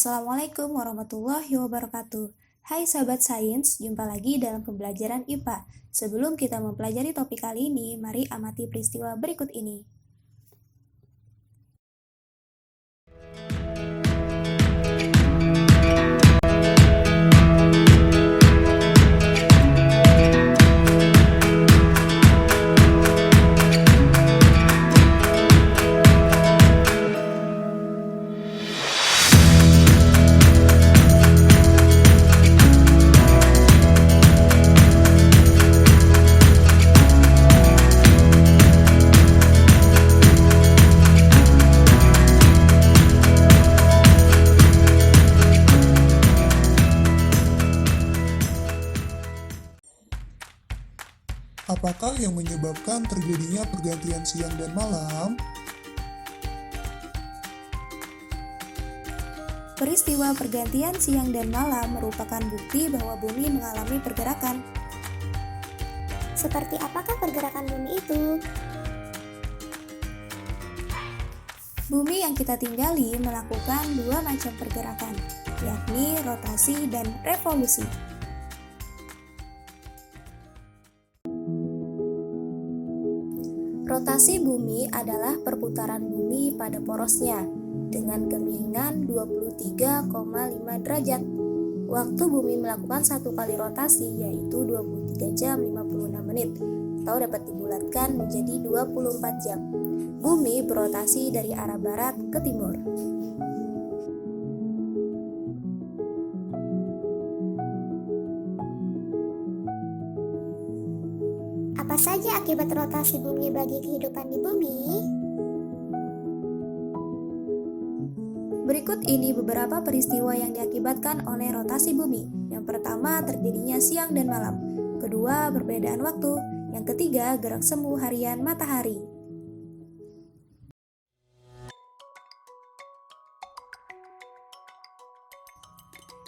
Assalamualaikum warahmatullahi wabarakatuh. Hai sahabat sains, jumpa lagi dalam pembelajaran IPA. Sebelum kita mempelajari topik kali ini, mari amati peristiwa berikut ini. Apakah yang menyebabkan terjadinya pergantian siang dan malam? Peristiwa pergantian siang dan malam merupakan bukti bahwa bumi mengalami pergerakan. Seperti apakah pergerakan bumi itu? Bumi yang kita tinggali melakukan dua macam pergerakan, yakni rotasi dan revolusi. Rotasi bumi adalah perputaran bumi pada porosnya dengan kemiringan 23,5 derajat. Waktu bumi melakukan satu kali rotasi yaitu 23 jam 56 menit atau dapat dibulatkan menjadi 24 jam. Bumi berotasi dari arah barat ke timur. Apa saja akibat rotasi bumi bagi kehidupan di bumi? Berikut ini beberapa peristiwa yang diakibatkan oleh rotasi bumi. Yang pertama, terjadinya siang dan malam. Kedua, perbedaan waktu. Yang ketiga, gerak semu harian matahari.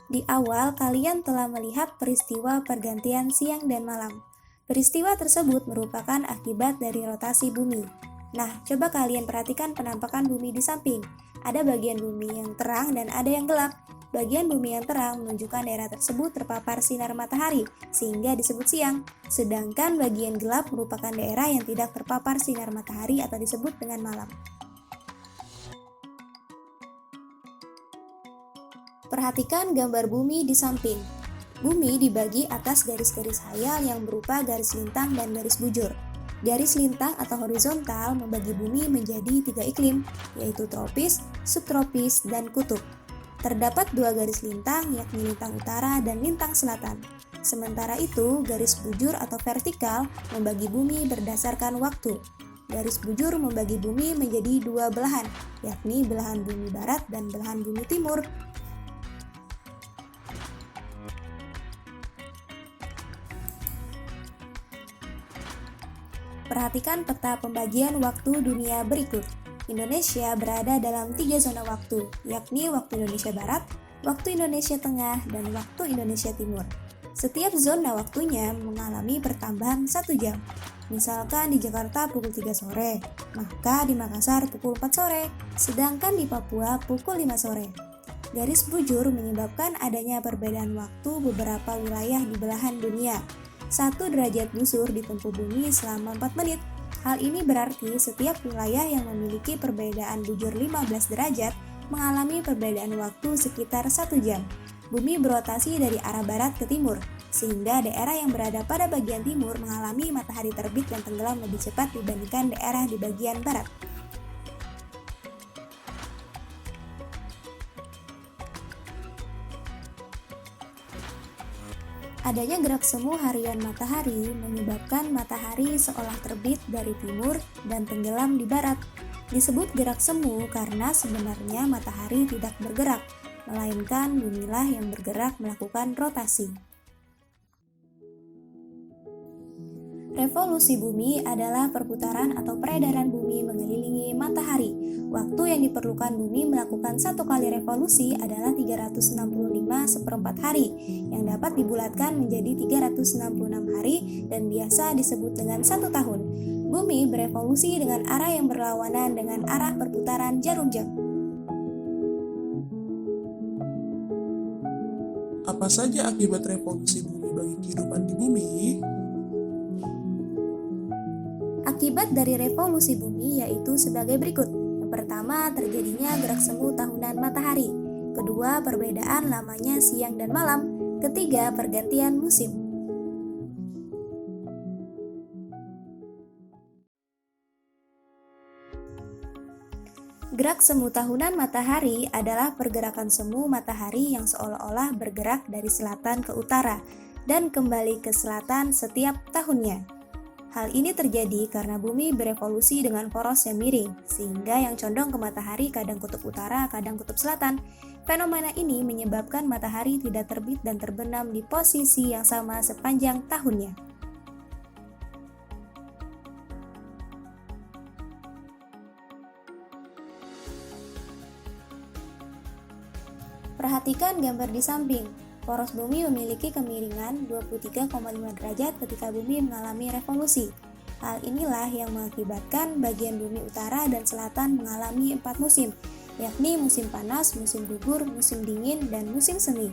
Di awal, kalian telah melihat peristiwa pergantian siang dan malam. Peristiwa tersebut merupakan akibat dari rotasi bumi. Nah, coba kalian perhatikan penampakan bumi di samping. Ada bagian bumi yang terang dan ada yang gelap. Bagian bumi yang terang menunjukkan daerah tersebut terpapar sinar matahari, sehingga disebut siang. Sedangkan bagian gelap merupakan daerah yang tidak terpapar sinar matahari atau disebut dengan malam. Perhatikan gambar bumi di samping. Bumi dibagi atas garis-garis hayal yang berupa garis lintang dan garis bujur. Garis lintang atau horizontal membagi bumi menjadi 3 iklim, yaitu tropis, subtropis, dan kutub. Terdapat 2 garis lintang, yakni lintang utara dan lintang selatan. Sementara itu, garis bujur atau vertikal membagi bumi berdasarkan waktu. Garis bujur membagi bumi menjadi 2 belahan, yakni belahan bumi barat dan belahan bumi timur. Perhatikan peta pembagian waktu dunia berikut. Indonesia berada dalam 3 zona waktu, yakni waktu Indonesia Barat, waktu Indonesia Tengah, dan waktu Indonesia Timur. Setiap zona waktunya mengalami pertambahan 1 jam. Misalkan di Jakarta pukul 3 sore, maka di Makassar pukul 4 sore, sedangkan di Papua pukul 5 sore. Garis bujur menyebabkan adanya perbedaan waktu beberapa wilayah di belahan dunia. 1 derajat busur ditempuh bumi selama 4 menit. Hal ini berarti setiap wilayah yang memiliki perbedaan bujur 15 derajat mengalami perbedaan waktu sekitar 1 jam. Bumi berotasi dari arah barat ke timur, sehingga daerah yang berada pada bagian timur mengalami matahari terbit dan tenggelam lebih cepat dibandingkan daerah di bagian barat. Adanya gerak semu harian matahari menyebabkan matahari seolah terbit dari timur dan tenggelam di barat. Disebut gerak semu karena sebenarnya matahari tidak bergerak, melainkan bumilah yang bergerak melakukan rotasi. Revolusi bumi adalah perputaran atau peredaran bumi mengelilingi matahari. Waktu yang diperlukan bumi melakukan 1 kali revolusi adalah 365/4 hari, yang dapat dibulatkan menjadi 366 hari dan biasa disebut dengan 1 tahun. Bumi berevolusi dengan arah yang berlawanan dengan arah perputaran jarum jam. Apa saja akibat revolusi bumi bagi kehidupan di bumi? Akibat dari revolusi bumi yaitu sebagai berikut. Yang pertama, terjadinya gerak semu tahunan matahari. Kedua, perbedaan lamanya siang dan malam. Ketiga, pergantian musim. Gerak semu tahunan matahari adalah pergerakan semu matahari yang seolah-olah bergerak dari selatan ke utara dan kembali ke selatan setiap tahunnya. Hal ini terjadi karena bumi berevolusi dengan poros yang miring, sehingga yang condong ke matahari kadang kutub utara, kadang kutub selatan. Fenomena ini menyebabkan matahari tidak terbit dan terbenam di posisi yang sama sepanjang tahunnya. Perhatikan gambar di samping. Poros bumi memiliki kemiringan 23,5 derajat ketika bumi mengalami revolusi. Hal inilah yang mengakibatkan bagian bumi utara dan selatan mengalami 4 musim, yakni musim panas, musim gugur, musim dingin, dan musim semi.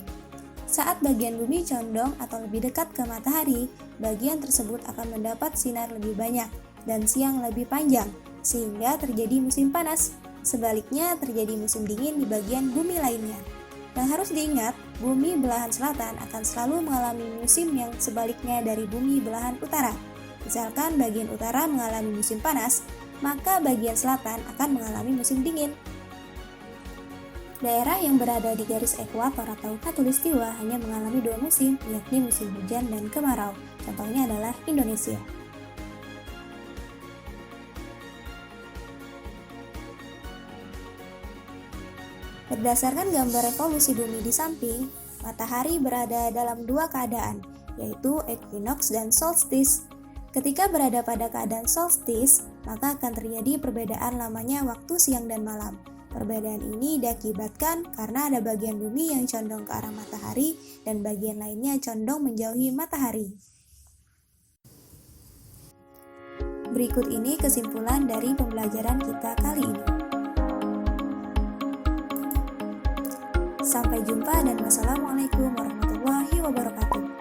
Saat bagian bumi condong atau lebih dekat ke matahari, bagian tersebut akan mendapat sinar lebih banyak dan siang lebih panjang, sehingga terjadi musim panas. Sebaliknya, terjadi musim dingin di bagian bumi lainnya. Yang harus diingat, bumi belahan selatan akan selalu mengalami musim yang sebaliknya dari bumi belahan utara. Misalkan bagian utara mengalami musim panas, maka bagian selatan akan mengalami musim dingin. Daerah yang berada di garis ekuator atau khatulistiwa hanya mengalami 2 musim, yakni musim hujan dan kemarau. Contohnya adalah Indonesia. Berdasarkan gambar revolusi bumi di samping, matahari berada dalam 2 keadaan, yaitu equinox dan solstice. Ketika berada pada keadaan solstice, maka akan terjadi perbedaan lamanya waktu siang dan malam. Perbedaan ini diakibatkan karena ada bagian bumi yang condong ke arah matahari dan bagian lainnya condong menjauhi matahari. Berikut ini kesimpulan dari pembelajaran kita kali ini. Sampai jumpa dan wassalamualaikum warahmatullahi wabarakatuh.